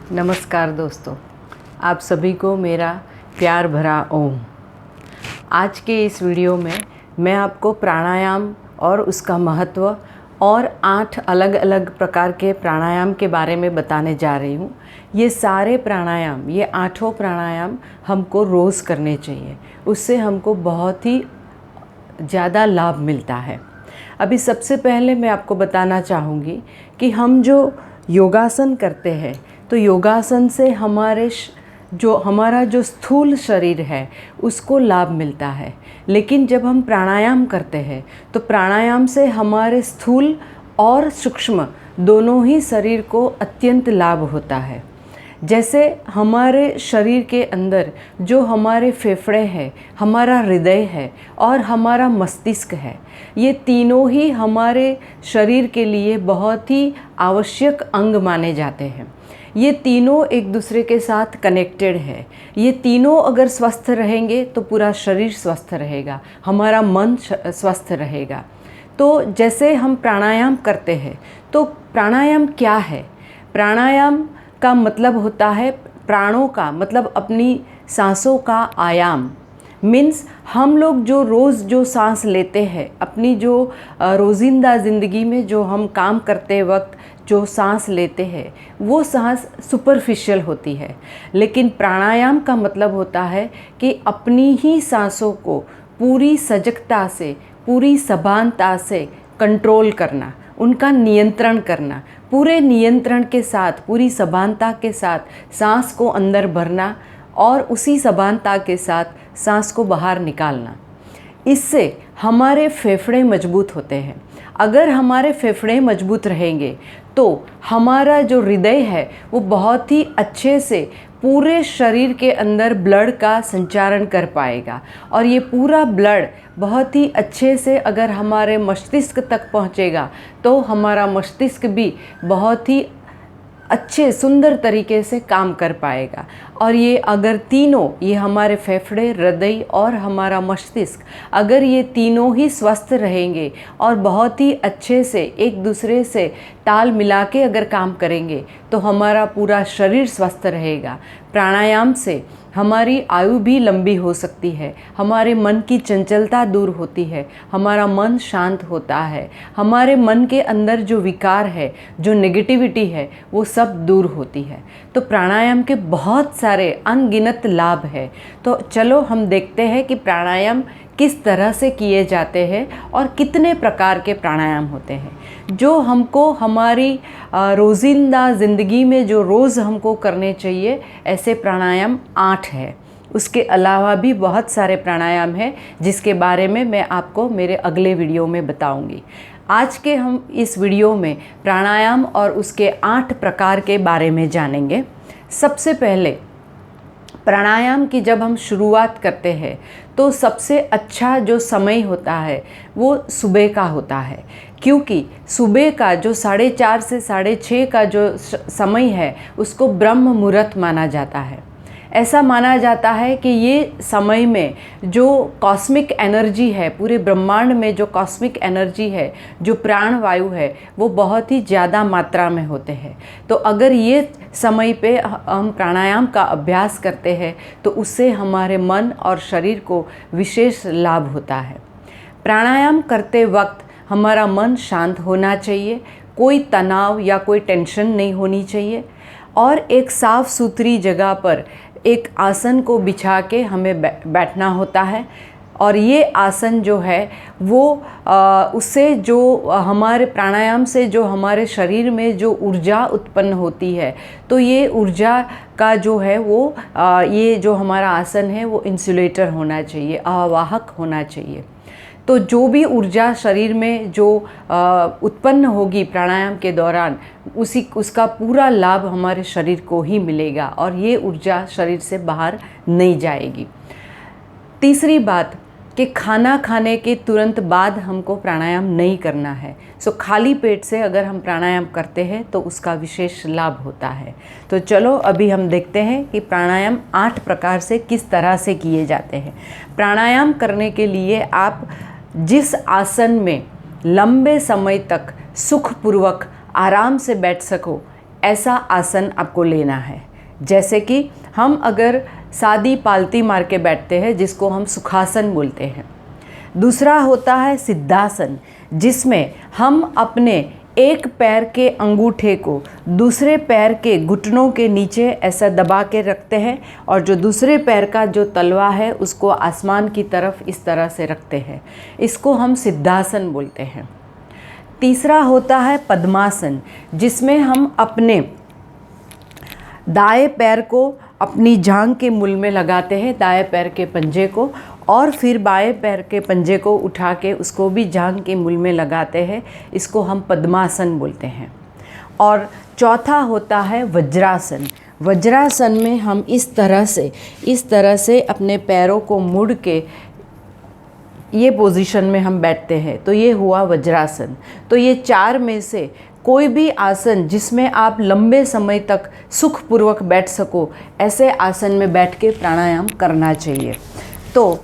नमस्कार दोस्तों, आप सभी को मेरा प्यार भरा ओम। आज के इस वीडियो में मैं आपको प्राणायाम और उसका महत्व और 8 अलग अलग प्रकार के प्राणायाम के बारे में बताने जा रही हूँ। ये सारे प्राणायाम, ये 8 प्राणायाम हमको रोज़ करने चाहिए। उससे हमको बहुत ही ज़्यादा लाभ मिलता है। अभी सबसे पहले मैं आपको बताना चाहूँगी कि हम जो योगासन करते हैं तो योगासन से हमारा जो स्थूल शरीर है उसको लाभ मिलता है। लेकिन जब हम प्राणायाम करते हैं तो प्राणायाम से हमारे स्थूल और सूक्ष्म दोनों ही शरीर को अत्यंत लाभ होता है। जैसे हमारे शरीर के अंदर जो हमारे फेफड़े हैं, हमारा हृदय है और हमारा मस्तिष्क है, ये तीनों ही हमारे शरीर के लिए बहुत ही आवश्यक अंग माने जाते हैं। ये तीनों एक दूसरे के साथ कनेक्टेड है। ये तीनों अगर स्वस्थ रहेंगे तो पूरा शरीर स्वस्थ रहेगा, हमारा मन स्वस्थ रहेगा। तो जैसे हम प्राणायाम करते हैं तो प्राणायाम क्या है? प्राणायाम का मतलब होता है प्राणों का मतलब अपनी सांसों का आयाम। मीन्स हम लोग जो रोज़ जो सांस लेते हैं, अपनी जो रोज़िंदा ज़िंदगी में जो हम काम करते वक्त जो सांस लेते हैं वो सांस सुपरफिशियल होती है। लेकिन प्राणायाम का मतलब होता है कि अपनी ही सांसों को पूरी सजगता से, पूरी सभानता से कंट्रोल करना, उनका नियंत्रण करना, पूरे नियंत्रण के साथ, पूरी सभानता के साथ सांस को अंदर भरना और उसी सभानता के साथ सांस को बाहर निकालना। इससे हमारे फेफड़े मजबूत होते हैं। अगर हमारे फेफड़े मजबूत रहेंगे तो हमारा जो हृदय है वो बहुत ही अच्छे से पूरे शरीर के अंदर ब्लड का संचारण कर पाएगा और ये पूरा ब्लड बहुत ही अच्छे से अगर हमारे मस्तिष्क तक पहुंचेगा तो हमारा मस्तिष्क भी बहुत ही अच्छे सुंदर तरीके से काम कर पाएगा। और ये अगर तीनों, ये हमारे फेफड़े, हृदय और हमारा मस्तिष्क, अगर ये तीनों ही स्वस्थ रहेंगे और बहुत ही अच्छे से एक दूसरे से ताल मिला के अगर काम करेंगे तो हमारा पूरा शरीर स्वस्थ रहेगा। प्राणायाम से हमारी आयु भी लंबी हो सकती है, हमारे मन की चंचलता दूर होती है, हमारा मन शांत होता है, हमारे मन के अंदर जो विकार है, जो नेगेटिविटी है, वो सब दूर होती है। तो प्राणायाम के बहुत सारे अनगिनत लाभ है। तो चलो हम देखते हैं कि प्राणायाम किस तरह से किए जाते हैं और कितने प्रकार के प्राणायाम होते हैं जो हमको हमारी रोज़िंदा ज़िंदगी में जो रोज़ हमको करने चाहिए। ऐसे प्राणायाम 8 है। उसके अलावा भी बहुत सारे प्राणायाम हैं जिसके बारे में मैं आपको मेरे अगले वीडियो में बताऊंगी। आज के हम इस वीडियो में प्राणायाम और उसके 8 प्रकार के बारे में जानेंगे। सबसे पहले प्राणायाम की जब हम शुरुआत करते हैं तो सबसे अच्छा जो समय होता है वो सुबह का होता है, क्योंकि सुबह का जो 4:30 से 6:30 का जो समय है उसको ब्रह्म मुहूर्त माना जाता है। ऐसा माना जाता है कि ये समय में जो कॉस्मिक एनर्जी है, पूरे ब्रह्मांड में जो कॉस्मिक एनर्जी है, जो प्राण वायु है, वो बहुत ही ज़्यादा मात्रा में होते हैं। तो अगर ये समय पे हम प्राणायाम का अभ्यास करते हैं तो उससे हमारे मन और शरीर को विशेष लाभ होता है। प्राणायाम करते वक्त हमारा मन शांत होना चाहिए, कोई तनाव या कोई टेंशन नहीं होनी चाहिए और एक साफ़ सुथरी जगह पर एक आसन को बिछा के हमें बैठना होता है। और ये आसन जो है वो उससे जो हमारे प्राणायाम से जो हमारे शरीर में जो ऊर्जा उत्पन्न होती है, तो ये ऊर्जा का जो है वो ये जो हमारा आसन है वो इंसुलेटर होना चाहिए, आवाहक होना चाहिए। तो जो भी ऊर्जा शरीर में जो उत्पन्न होगी प्राणायाम के दौरान, उसका पूरा लाभ हमारे शरीर को ही मिलेगा और ये ऊर्जा शरीर से बाहर नहीं जाएगी। तीसरी बात कि खाना खाने के तुरंत बाद हमको प्राणायाम नहीं करना है। सो खाली पेट से अगर हम प्राणायाम करते हैं तो उसका विशेष लाभ होता है। तो चलो अभी हम देखते हैं कि प्राणायाम 8 प्रकार से किस तरह से किए जाते हैं। प्राणायाम करने के लिए आप जिस आसन में लंबे समय तक सुखपूर्वक आराम से बैठ सको, ऐसा आसन आपको लेना है। जैसे कि हम अगर सादी पालती मार के बैठते हैं, जिसको हम सुखासन बोलते हैं। दूसरा होता है सिद्धासन, जिसमें हम अपने एक पैर के अंगूठे को दूसरे पैर के घुटनों के नीचे ऐसा दबा के रखते हैं और जो दूसरे पैर का जो तलवा है उसको आसमान की तरफ इस तरह से रखते हैं। इसको हम सिद्धासन बोलते हैं। तीसरा होता है पद्मासन, जिसमें हम अपने दाएं पैर को अपनी जांघ के मूल में लगाते हैं, दाएं पैर के पंजे को, और फिर बाएं पैर के पंजे को उठा के उसको भी जांघ के मूल में लगाते हैं। इसको हम पद्मासन बोलते हैं। और चौथा होता है वज्रासन। वज्रासन में हम इस तरह से अपने पैरों को मुड़ के ये पोजीशन में हम बैठते हैं, तो ये हुआ वज्रासन। तो ये 4 में से कोई भी आसन जिसमें आप लंबे समय तक सुखपूर्वक बैठ सको, ऐसे आसन में बैठ के प्राणायाम करना चाहिए। तो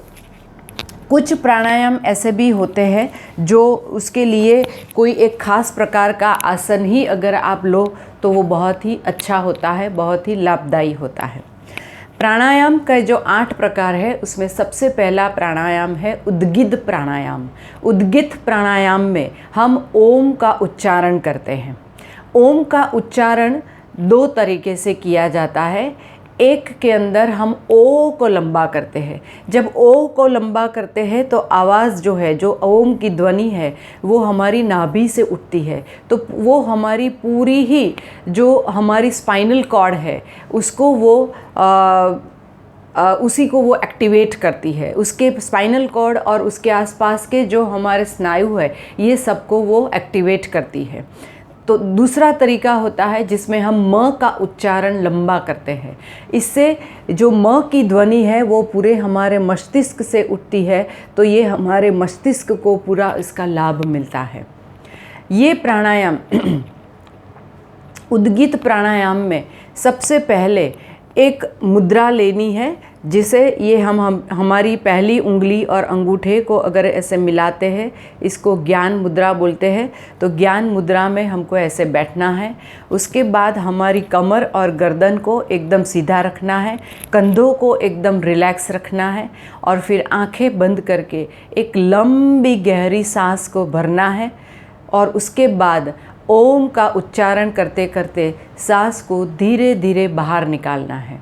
कुछ प्राणायाम ऐसे भी होते हैं जो उसके लिए कोई एक ख़ास प्रकार का आसन ही अगर आप लो तो वो बहुत ही अच्छा होता है, बहुत ही लाभदायी होता है। प्राणायाम का जो 8 प्रकार है उसमें सबसे पहला प्राणायाम है उद्गित प्राणायाम। उद्गित प्राणायाम में हम ओम का उच्चारण करते हैं। ओम का उच्चारण 2 तरीके से किया जाता है। एक के अंदर हम ओ को लंबा करते हैं। जब ओ को लंबा करते हैं तो आवाज़ जो है, जो ओम की ध्वनि है, वो हमारी नाभि से उठती है। तो वो हमारी पूरी ही जो हमारी स्पाइनल कॉर्ड है उसको वो उसी को वो एक्टिवेट करती है। उसके स्पाइनल कॉर्ड और उसके आसपास के जो हमारे स्नायु है, ये सबको वो एक्टिवेट करती है। तो दूसरा तरीका होता है जिसमें हम म का उच्चारण लंबा करते हैं। इससे जो म की ध्वनि है वो पूरे हमारे मस्तिष्क से उठती है, तो ये हमारे मस्तिष्क को पूरा इसका लाभ मिलता है। ये प्राणायाम उद्गित प्राणायाम में सबसे पहले एक मुद्रा लेनी है, जिसे ये हम हमारी पहली उंगली और अंगूठे को अगर ऐसे मिलाते हैं, इसको ज्ञान मुद्रा बोलते हैं। तो ज्ञान मुद्रा में हमको ऐसे बैठना है। उसके बाद हमारी कमर और गर्दन को एकदम सीधा रखना है, कंधों को एकदम रिलैक्स रखना है, और फिर आंखें बंद करके एक लंबी गहरी सांस को भरना है, और उसके बाद ओम का उच्चारण करते करते सांस को धीरे धीरे बाहर निकालना है।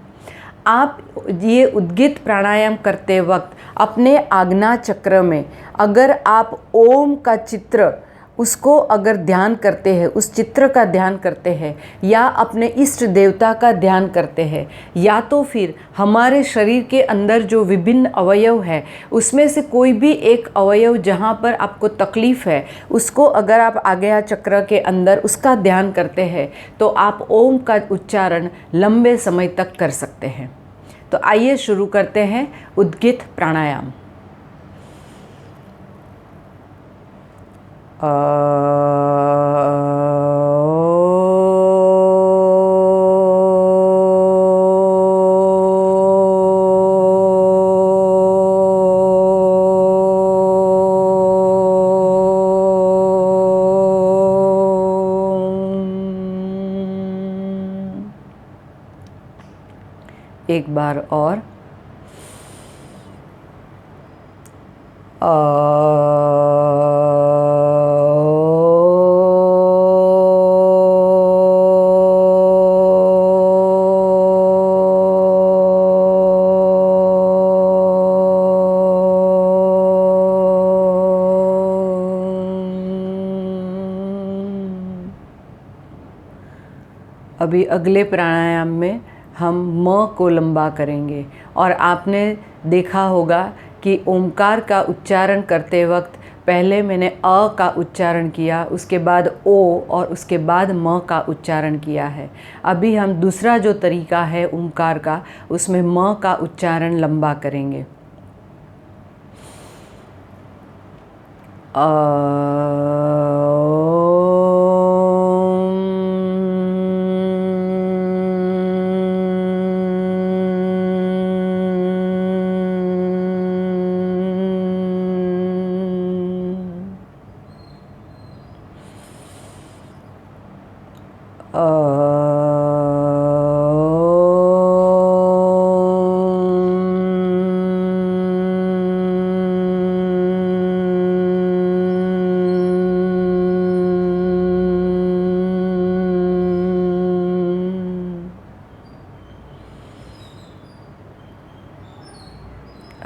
आप ये उद्गित प्राणायाम करते वक्त अपने आज्ञा चक्र में अगर आप ओम का चित्र उसको अगर ध्यान करते हैं, उस चित्र का ध्यान करते हैं, या अपने इष्ट देवता का ध्यान करते हैं, या तो फिर हमारे शरीर के अंदर जो विभिन्न अवयव है उसमें से कोई भी एक अवयव जहाँ पर आपको तकलीफ़ है उसको अगर आप आज्ञा चक्र के अंदर उसका ध्यान करते हैं, तो आप ओम का उच्चारण लंबे समय तक कर सकते हैं। तो आइए शुरू करते हैं उद्गित प्राणायाम। एक बार और अभी अगले प्राणायाम में हम म को लंबा करेंगे। और आपने देखा होगा कि ओमकार का उच्चारण करते वक्त पहले मैंने अ का उच्चारण किया, उसके बाद ओ, और उसके बाद म का उच्चारण किया है। अभी हम दूसरा जो तरीका है ओमकार का, उसमें म का उच्चारण लंबा करेंगे।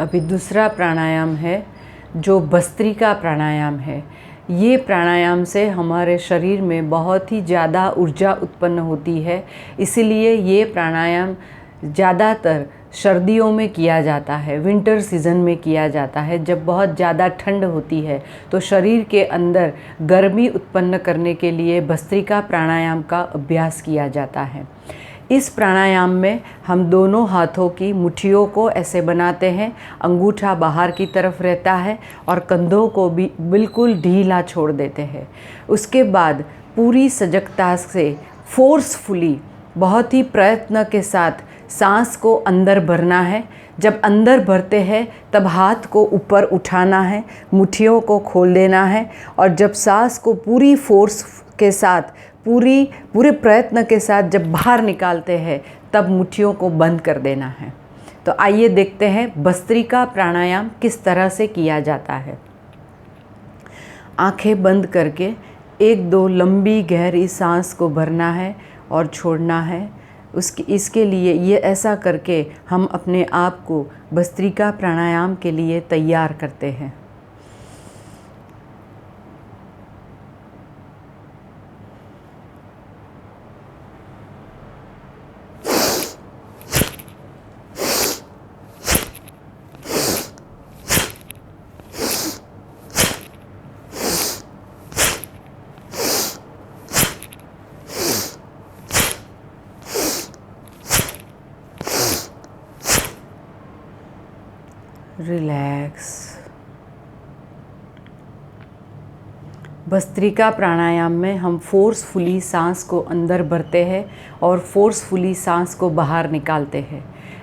अभी दूसरा प्राणायाम है जो भस्त्रिका प्राणायाम है। ये प्राणायाम से हमारे शरीर में बहुत ही ज़्यादा ऊर्जा उत्पन्न होती है, इसीलिए ये प्राणायाम ज़्यादातर सर्दियों में किया जाता है, विंटर सीज़न में किया जाता है। जब बहुत ज़्यादा ठंड होती है तो शरीर के अंदर गर्मी उत्पन्न करने के लिए भस्त्रिका प्राणायाम का अभ्यास किया जाता है। इस प्राणायाम में हम दोनों हाथों की मुट्ठियों को ऐसे बनाते हैं, अंगूठा बाहर की तरफ रहता है और कंधों को भी बिल्कुल ढीला छोड़ देते हैं। उसके बाद पूरी सजगता से फोर्सफुली, बहुत ही प्रयत्न के साथ सांस को अंदर भरना है। जब अंदर भरते हैं तब हाथ को ऊपर उठाना है, मुट्ठियों को खोल देना है और जब सांस को पूरी फोर्स के साथ, पूरे प्रयत्न के साथ जब बाहर निकालते हैं तब मुट्ठियों को बंद कर देना है। तो आइए देखते हैं भस्त्रिका प्राणायाम किस तरह से किया जाता है। आंखें बंद करके 1-2 लंबी गहरी सांस को भरना है और छोड़ना है। इसके लिए ये ऐसा करके हम अपने आप को भस्त्रिका प्राणायाम के लिए तैयार करते हैं। रिलैक्स। भस्त्रिका प्राणायाम में हम फोर्सफुली सांस को अंदर भरते हैं और फोर्सफुली सांस को बाहर निकालते हैं।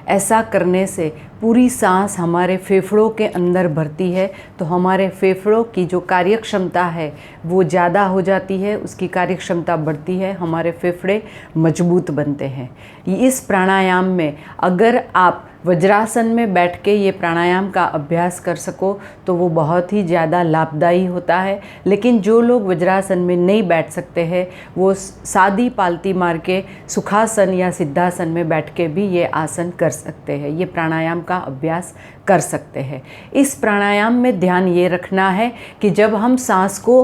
ऐसा करने से पूरी सांस हमारे फेफड़ों के अंदर भरती है तो हमारे फेफड़ों की जो कार्यक्षमता है वो ज़्यादा हो जाती है, उसकी कार्यक्षमता बढ़ती है, हमारे फेफड़े मजबूत बनते हैं। इस प्राणायाम में अगर आप वज्रासन में बैठ के ये प्राणायाम का अभ्यास कर सको तो वो बहुत ही ज़्यादा लाभदायी होता है। लेकिन जो लोग वज्रासन में नहीं बैठ सकते हैं वो सादी पालती मार के सुखासन या सिद्धासन में बैठ के भी ये आसन कर सकते हैं, ये प्राणायाम का अभ्यास कर सकते हैं। इस प्राणायाम में ध्यान ये रखना है कि जब हम सांस को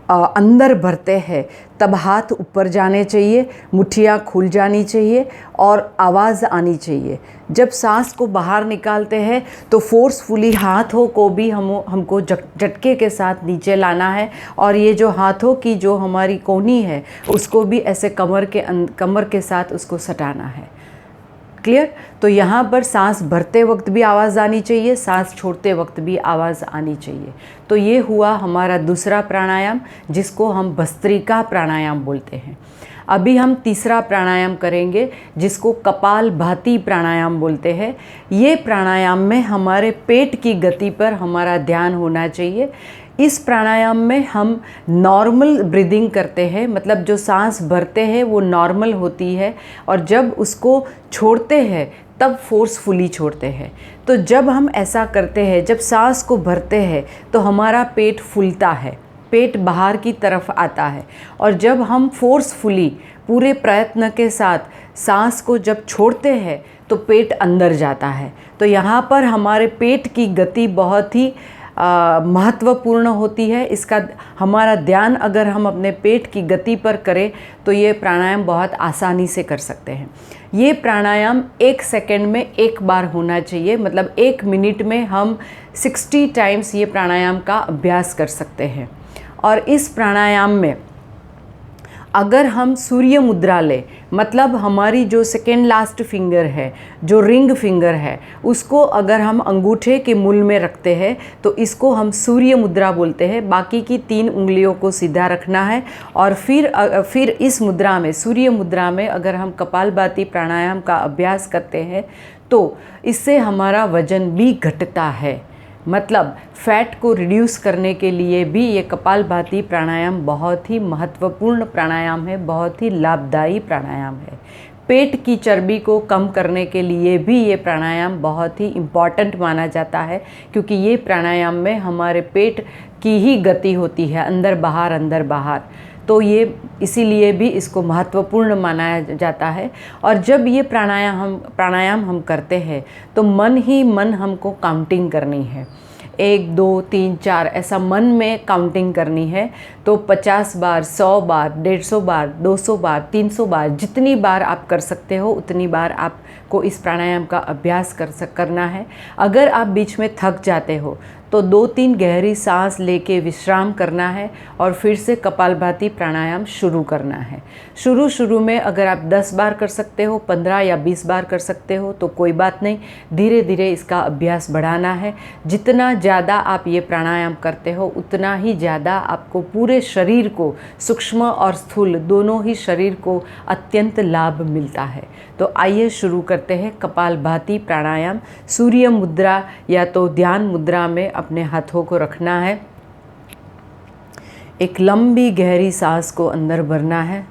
अंदर भरते हैं तब हाथ ऊपर जाने चाहिए, मुट्ठियाँ खुल जानी चाहिए और आवाज़ आनी चाहिए। जब सांस को बाहर निकालते हैं तो फोर्सफुली हाथों को भी हमको झटके के साथ नीचे लाना है और ये जो हाथों की जो हमारी कोहनी है उसको भी ऐसे कमर के साथ उसको सटाना है। क्लियर? तो यहाँ पर सांस भरते वक्त भी आवाज़ आनी चाहिए, सांस छोड़ते वक्त भी आवाज़ आनी चाहिए। तो ये हुआ हमारा दूसरा प्राणायाम जिसको हम भस्त्रिका प्राणायाम बोलते हैं। अभी हम तीसरा प्राणायाम करेंगे जिसको कपालभाति प्राणायाम बोलते हैं। ये प्राणायाम में हमारे पेट की गति पर हमारा ध्यान होना चाहिए। इस प्राणायाम में हम नॉर्मल ब्रीदिंग करते हैं, मतलब जो सांस भरते हैं वो नॉर्मल होती है और जब उसको छोड़ते हैं तब फोर्सफुली छोड़ते हैं। तो जब हम ऐसा करते हैं, जब सांस को भरते हैं तो हमारा पेट फूलता है, पेट बाहर की तरफ आता है और जब हम फोर्सफुली पूरे प्रयत्न के साथ सांस को जब छोड़ते हैं तो पेट अंदर जाता है। तो यहाँ पर हमारे पेट की गति बहुत ही महत्वपूर्ण होती है। इसका हमारा ध्यान अगर हम अपने पेट की गति पर करें तो ये प्राणायाम बहुत आसानी से कर सकते हैं। ये प्राणायाम 1 सेकंड में 1 बार होना चाहिए, मतलब 1 मिनट में हम 60 टाइम्स ये प्राणायाम का अभ्यास कर सकते हैं। और इस प्राणायाम में अगर हम सूर्य मुद्रा लें, मतलब हमारी जो सेकेंड लास्ट फिंगर है, जो रिंग फिंगर है, उसको अगर हम अंगूठे के मूल में रखते हैं तो इसको हम सूर्य मुद्रा बोलते हैं। बाकी की 3 उंगलियों को सीधा रखना है और फिर इस मुद्रा में, सूर्य मुद्रा में अगर हम कपालभाति प्राणायाम का अभ्यास करते हैं तो इससे हमारा वजन भी घटता है। मतलब फैट को रिड्यूस करने के लिए भी ये कपालभाति प्राणायाम बहुत ही महत्वपूर्ण प्राणायाम है, बहुत ही लाभदायी प्राणायाम है। पेट की चर्बी को कम करने के लिए भी ये प्राणायाम बहुत ही इम्पॉर्टेंट माना जाता है, क्योंकि ये प्राणायाम में हमारे पेट की ही गति होती है, अंदर बाहर अंदर बाहर। तो ये इसीलिए भी इसको महत्वपूर्ण माना जाता है। और जब ये प्राणायाम हम करते हैं तो मन ही मन हमको काउंटिंग करनी है, 1 2 3 4 ऐसा मन में काउंटिंग करनी है। तो 50 बार, 100 बार, 150 बार, 200 बार, 300 बार, जितनी बार आप कर सकते हो उतनी बार आपको इस प्राणायाम का अभ्यास करना है। अगर आप बीच में थक जाते हो तो 2-3 गहरी सांस लेके विश्राम करना है और फिर से कपालभाति प्राणायाम शुरू करना है। शुरू में अगर आप 10 बार कर सकते हो, 15 या 20 बार कर सकते हो तो कोई बात नहीं, धीरे धीरे इसका अभ्यास बढ़ाना है। जितना ज़्यादा आप ये प्राणायाम करते हो उतना ही ज़्यादा आपको पूरे शरीर को, सूक्ष्म और स्थूल दोनों ही शरीर को अत्यंत लाभ मिलता है। तो आइए शुरू करते हैं कपालभाति प्राणायाम। सूर्य मुद्रा या तो ध्यान मुद्रा में अपने हाथों को रखना है। एक लंबी गहरी सांस को अंदर भरना है।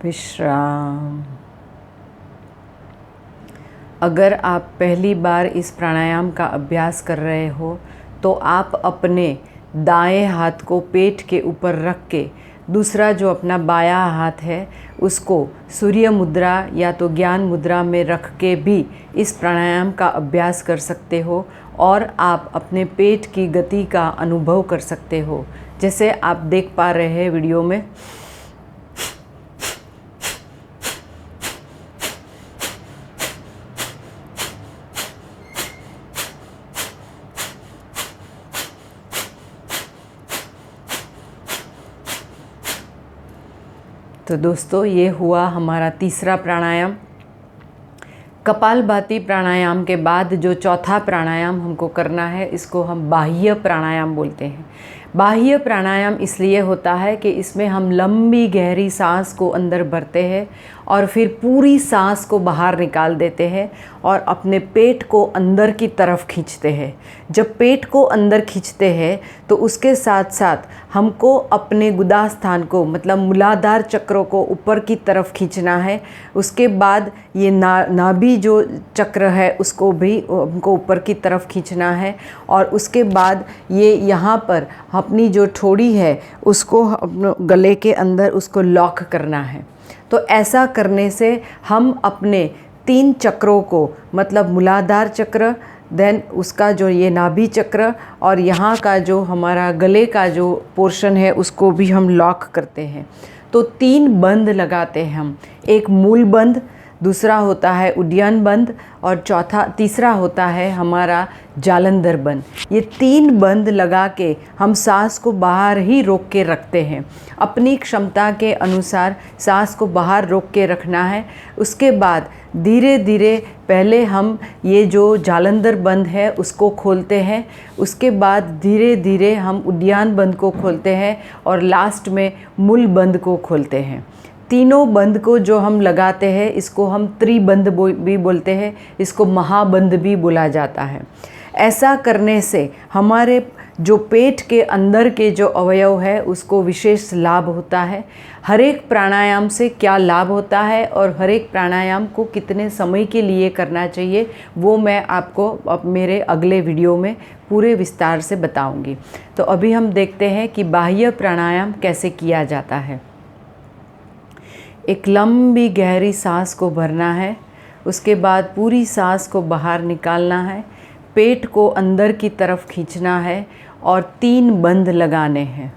विश्राम। अगर आप पहली बार इस प्राणायाम का अभ्यास कर रहे हो तो आप अपने दाएं हाथ को पेट के ऊपर रख के दूसरा जो अपना बायां हाथ है उसको सूर्य मुद्रा या तो ज्ञान मुद्रा में रख के भी इस प्राणायाम का अभ्यास कर सकते हो और आप अपने पेट की गति का अनुभव कर सकते हो। जैसे आप देख पा रहे हैं वीडियो में। तो दोस्तों, ये हुआ हमारा तीसरा प्राणायाम। कपालभाति प्राणायाम के बाद जो चौथा प्राणायाम हमको करना है इसको हम बाह्य प्राणायाम बोलते हैं। बाह्य प्राणायाम इसलिए होता है कि इसमें हम लंबी गहरी सांस को अंदर भरते हैं और फिर पूरी सांस को बाहर निकाल देते हैं और अपने पेट को अंदर की तरफ खींचते हैं। जब पेट को अंदर खींचते हैं तो उसके साथ साथ हमको अपने गुदा स्थान को, मतलब मूलाधार चक्रों को ऊपर की तरफ खींचना है। उसके बाद ये नाभि जो चक्र है उसको भी हमको ऊपर की तरफ खींचना है और उसके बाद ये यहाँ पर अपनी जो ठोड़ी है उसको गले के अंदर उसको लॉक करना है। तो ऐसा करने से हम अपने 3 चक्रों को, मतलब मूलाधार चक्र, देन उसका जो ये नाभि चक्र और यहाँ का जो हमारा गले का जो पोर्शन है उसको भी हम लॉक करते हैं। तो 3 बंद लगाते हैं हम। एक मूल बंद, दूसरा होता है उड्डयन बंद और तीसरा होता है हमारा जालंधर बंद। ये 3 बंद लगा के हम सांस को बाहर ही रोक के रखते हैं। अपनी क्षमता के अनुसार सांस को बाहर रोक के रखना है। उसके बाद धीरे धीरे पहले हम ये जो जालंधर बंद है उसको खोलते हैं। उसके बाद धीरे धीरे हम उड्डयन बंद को खोलते हैं और लास्ट में मूल बंद को खोलते हैं। तीनों बंद को जो हम लगाते हैं इसको हम त्रिबंध भी बोलते हैं, इसको महाबंद भी बोला जाता है। ऐसा करने से हमारे जो पेट के अंदर के जो अवयव है उसको विशेष लाभ होता है। हर एक प्राणायाम से क्या लाभ होता है और हर एक प्राणायाम को कितने समय के लिए करना चाहिए वो मैं आपको अब मेरे अगले वीडियो में पूरे विस्तार से बताऊंगी। तो अभी हम देखते हैं कि बाह्य प्राणायाम कैसे किया जाता है। एक लंबी गहरी सांस को भरना है। उसके बाद पूरी सांस को बाहर निकालना है। पेट को अंदर की तरफ खींचना है और 3 बंद लगाने हैं।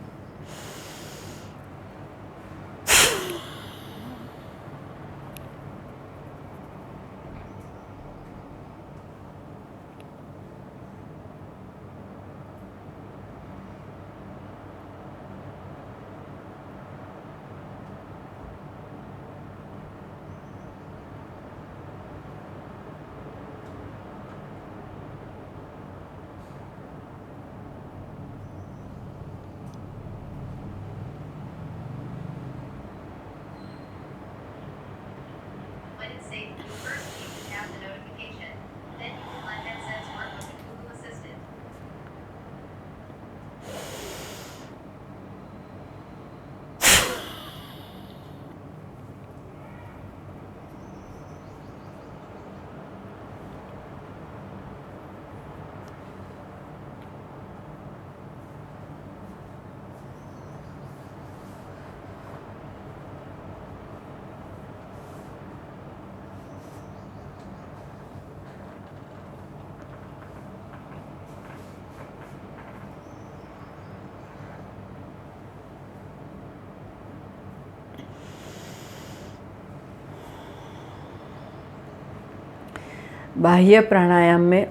बाह्य प्राणायाम में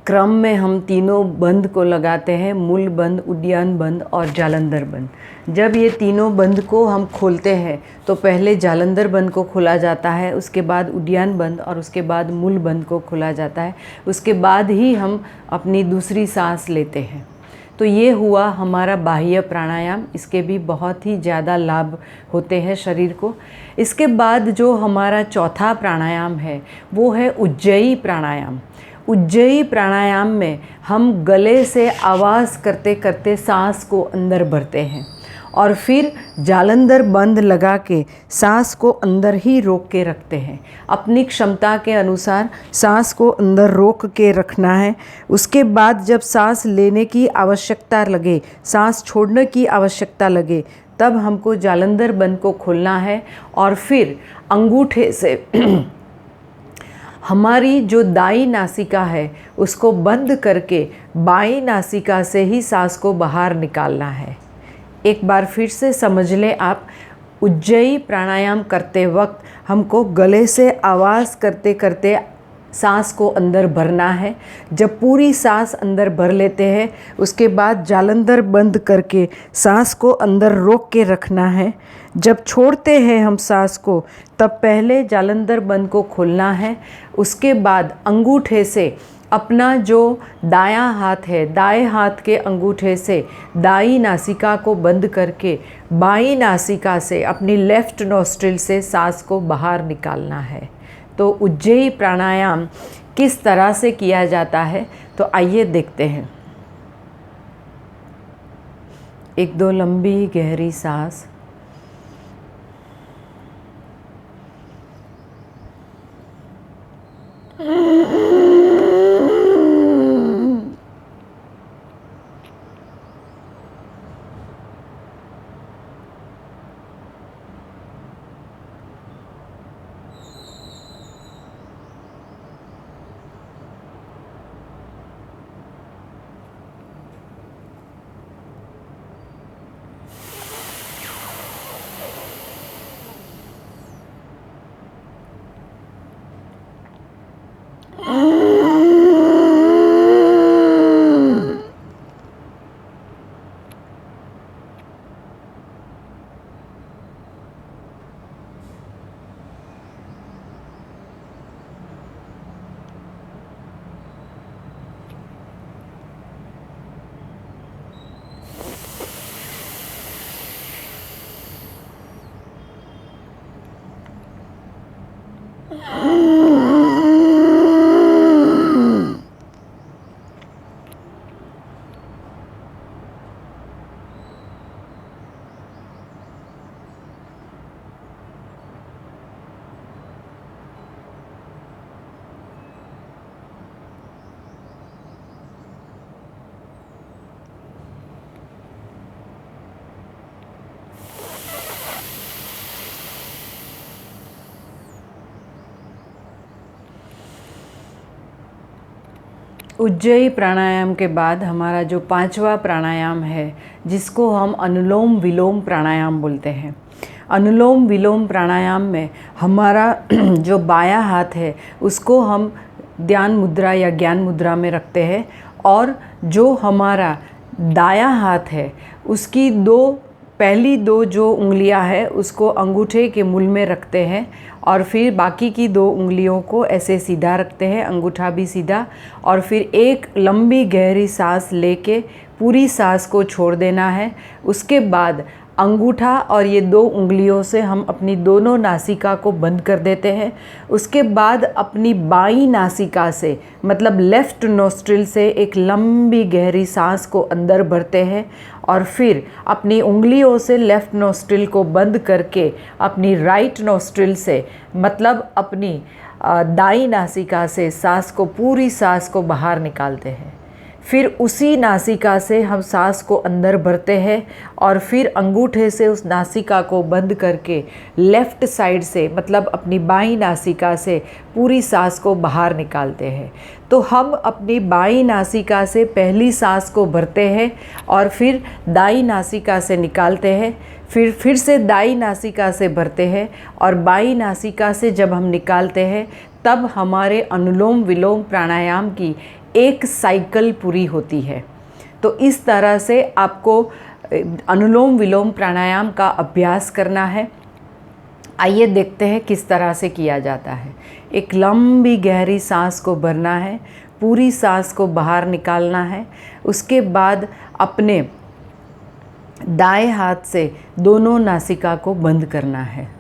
क्रम में हम तीनों बंद को लगाते हैं, मूल बंद, उद्यान बंद और जालंधर बंद। जब ये तीनों बंद को हम खोलते हैं तो पहले जालंधर बंद को खोला जाता है, उसके बाद उद्यान बंद और उसके बाद मूल बंद को खोला जाता है। उसके बाद ही हम अपनी दूसरी सांस लेते हैं। तो ये हुआ हमारा बाह्य प्राणायाम। इसके भी बहुत ही ज़्यादा लाभ होते हैं शरीर को। इसके बाद जो हमारा चौथा प्राणायाम है वो है उज्जयी प्राणायाम। उज्जयी प्राणायाम में हम गले से आवाज़ करते करते सांस को अंदर भरते हैं और फिर जालंधर बंद लगा के सांस को अंदर ही रोक के रखते हैं। अपनी क्षमता के अनुसार सांस को अंदर रोक के रखना है। उसके बाद जब सांस लेने की आवश्यकता लगे, सांस छोड़ने की आवश्यकता लगे, तब हमको जालंधर बंद को खोलना है और फिर अंगूठे से हमारी जो दाई नासिका है उसको बंद करके बाई नासिका से ही सांस को बाहर निकालना है। एक बार फिर से समझ लें आप, उज्जयी प्राणायाम करते वक्त हमको गले से आवाज़ करते करते सांस को अंदर भरना है। जब पूरी सांस अंदर भर लेते हैं उसके बाद जालंधर बंद करके सांस को अंदर रोक के रखना है। जब छोड़ते हैं हम सांस को तब पहले जालंधर बंद को खोलना है। उसके बाद अंगूठे से अपना जो दायां हाथ है, दाएं हाथ के अंगूठे से दाई नासिका को बंद करके बाई नासिका से अपनी लेफ़्ट नोस्ट्रिल से सांस को बाहर निकालना है। तो उज्जयी प्राणायाम किस तरह से किया जाता है तो आइए देखते हैं। एक दो लंबी गहरी सांस। उज्जयी प्राणायाम के बाद हमारा जो पांचवा प्राणायाम है जिसको हम अनुलोम विलोम प्राणायाम बोलते हैं। अनुलोम विलोम प्राणायाम में हमारा जो बायां हाथ है उसको हम ध्यान मुद्रा या ज्ञान मुद्रा में रखते हैं और जो हमारा दायां हाथ है उसकी पहली दो जो उंगलियां हैं उसको अंगूठे के मूल में रखते हैं और फिर बाकी की दो उंगलियों को ऐसे सीधा रखते हैं, अंगूठा भी सीधा, और फिर एक लंबी गहरी सांस लेके पूरी सांस को छोड़ देना है। उसके बाद अंगूठा और ये दो उंगलियों से हम अपनी दोनों नासिका को बंद कर देते हैं। उसके बाद अपनी बाईं नासिका से मतलब लेफ़्ट नोस्ट्रिल से एक लंबी गहरी सांस को अंदर भरते हैं और फिर अपनी उंगलियों से लेफ़्ट नोस्ट्रिल को बंद करके अपनी राइट नोस्ट्रिल से मतलब अपनी दाईं नासिका से पूरी सांस को बाहर निकालते हैं। फिर उसी नासिका से हम सांस को अंदर भरते हैं और फिर अंगूठे से उस नासिका को बंद करके लेफ़्ट साइड से मतलब अपनी बाईं नासिका से पूरी सांस को बाहर निकालते हैं। तो हम अपनी बाईं नासिका से पहली सांस को भरते हैं और फिर दाईं नासिका से निकालते हैं। फिर से दाई नासिका से भरते हैं और बाई नासिका से जब हम निकालते हैं तब हमारे अनुलोम विलोम प्राणायाम की एक साइकिल पूरी होती है। तो इस तरह से आपको अनुलोम विलोम प्राणायाम का अभ्यास करना है। आइए देखते हैं किस तरह से किया जाता है। एक लंबी गहरी सांस को भरना है, पूरी सांस को बाहर निकालना है। उसके बाद अपने दाएं हाथ से दोनों नासिका को बंद करना है।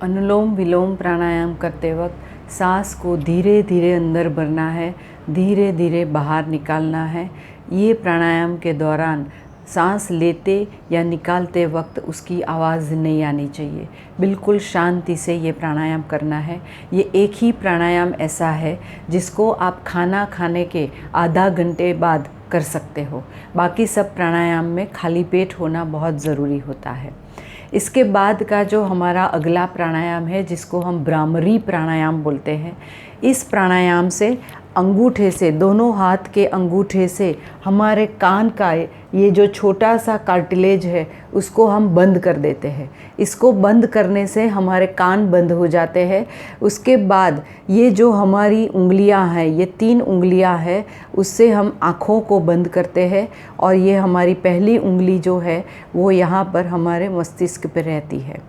अनुलोम विलोम प्राणायाम करते वक्त सांस को धीरे धीरे अंदर भरना है, धीरे धीरे बाहर निकालना है। ये प्राणायाम के दौरान सांस लेते या निकालते वक्त उसकी आवाज़ नहीं आनी चाहिए। बिल्कुल शांति से ये प्राणायाम करना है। ये एक ही प्राणायाम ऐसा है जिसको आप खाना खाने के आधा घंटे बाद कर सकते हो। बाकी सब प्राणायाम में खाली पेट होना बहुत ज़रूरी होता है। इसके बाद का जो हमारा अगला प्राणायाम है जिसको हम भ्रामरी प्राणायाम बोलते हैं, इस प्राणायाम से अंगूठे से, दोनों हाथ के अंगूठे से हमारे कान का ये जो छोटा सा कार्टिलेज है उसको हम बंद कर देते हैं। इसको बंद करने से हमारे कान बंद हो जाते हैं। उसके बाद ये जो हमारी उंगलियां हैं, ये 3 उंगलियां हैं, उससे हम आँखों को बंद करते हैं और ये हमारी पहली उंगली जो है वो यहाँ पर हमारे मस्तिष्क पर रहती है।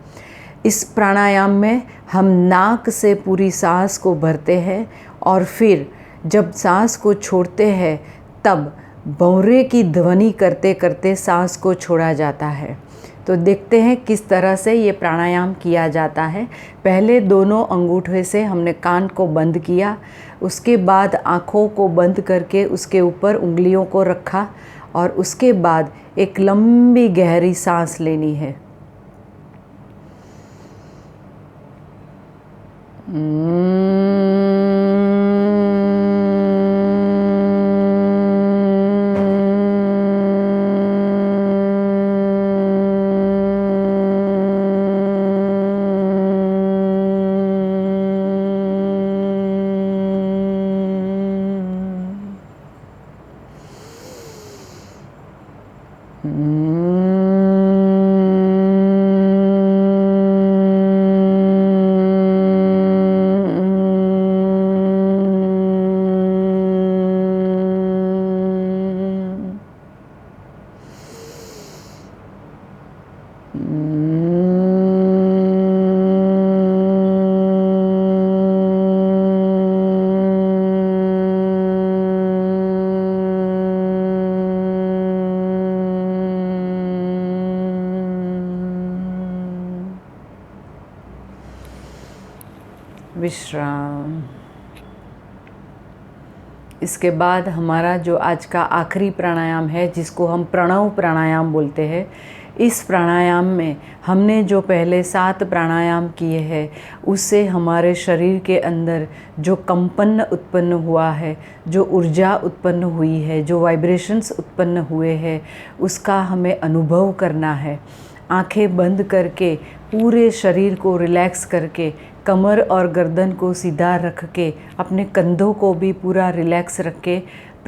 इस प्राणायाम में हम नाक से पूरी सांस को भरते हैं और फिर जब सांस को छोड़ते हैं तब भौंरे की ध्वनि करते करते सांस को छोड़ा जाता है। तो देखते हैं किस तरह से ये प्राणायाम किया जाता है। पहले दोनों अंगूठे से हमने कान को बंद किया, उसके बाद आँखों को बंद करके उसके ऊपर उंगलियों को रखा और उसके बाद एक लंबी गहरी सांस लेनी है। विश्राम। इसके बाद हमारा जो आज का आखिरी प्राणायाम है जिसको हम प्रणव प्राणायाम बोलते हैं, इस प्राणायाम में हमने जो पहले 7 प्राणायाम किए हैं उससे हमारे शरीर के अंदर जो कंपन उत्पन्न हुआ है, जो ऊर्जा उत्पन्न हुई है, जो वाइब्रेशंस उत्पन्न हुए हैं, उसका हमें अनुभव करना है। आंखें बंद करके पूरे शरीर को रिलैक्स करके, कमर और गर्दन को सीधा रख के, अपने कंधों को भी पूरा रिलैक्स रख के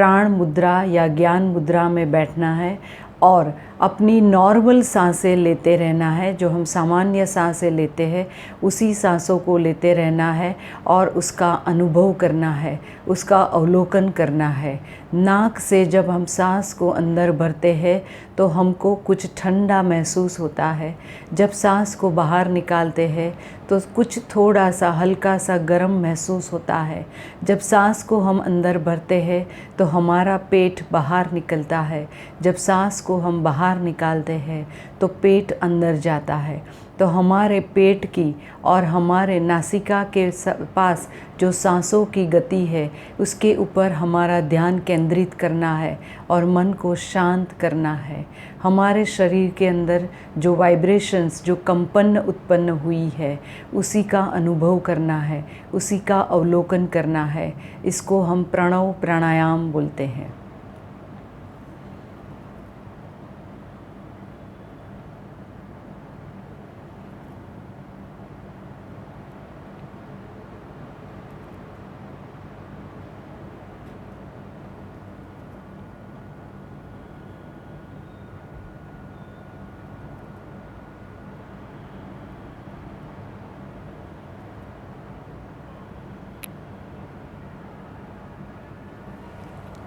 प्राण मुद्रा या ज्ञान मुद्रा में बैठना है और अपनी नॉर्मल सांसें लेते रहना है। जो हम सामान्य सांसें लेते हैं उसी सांसों को लेते रहना है और उसका अनुभव करना है, उसका अवलोकन करना है। नाक से जब हम सांस को अंदर भरते हैं तो हमको कुछ ठंडा महसूस होता है। जब सांस को बाहर निकालते हैं तो कुछ थोड़ा सा हल्का सा गर्म महसूस होता है। जब सांस को हम अंदर भरते हैं तो हमारा पेट बाहर निकलता है। जब सांस को हम बाहर निकालते हैं तो पेट अंदर जाता है। तो हमारे पेट की और हमारे नासिका के पास जो सांसों की गति है उसके ऊपर हमारा ध्यान केंद्रित करना है और मन को शांत करना है। हमारे शरीर के अंदर जो वाइब्रेशंस, जो कंपन उत्पन्न हुई है उसी का अनुभव करना है, उसी का अवलोकन करना है। इसको हम प्रणव प्राणायाम बोलते हैं।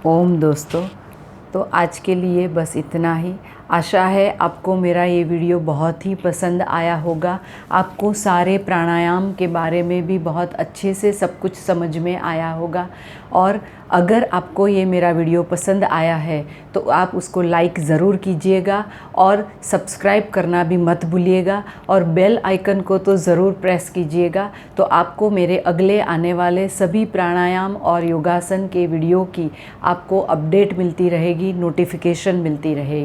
ओम दोस्तों, तो आज के लिए बस इतना ही। आशा है आपको मेरा ये वीडियो बहुत ही पसंद आया होगा। आपको सारे प्राणायाम के बारे में भी बहुत अच्छे से सब कुछ समझ में आया होगा। और अगर आपको ये मेरा वीडियो पसंद आया है तो आप उसको लाइक ज़रूर कीजिएगा और सब्सक्राइब करना भी मत भूलिएगा और बेल आइकन को तो ज़रूर प्रेस कीजिएगा। तो आपको मेरे अगले आने वाले सभी प्राणायाम और योगासन के वीडियो की आपको अपडेट मिलती रहेगी, नोटिफिकेशन मिलती रहेगी।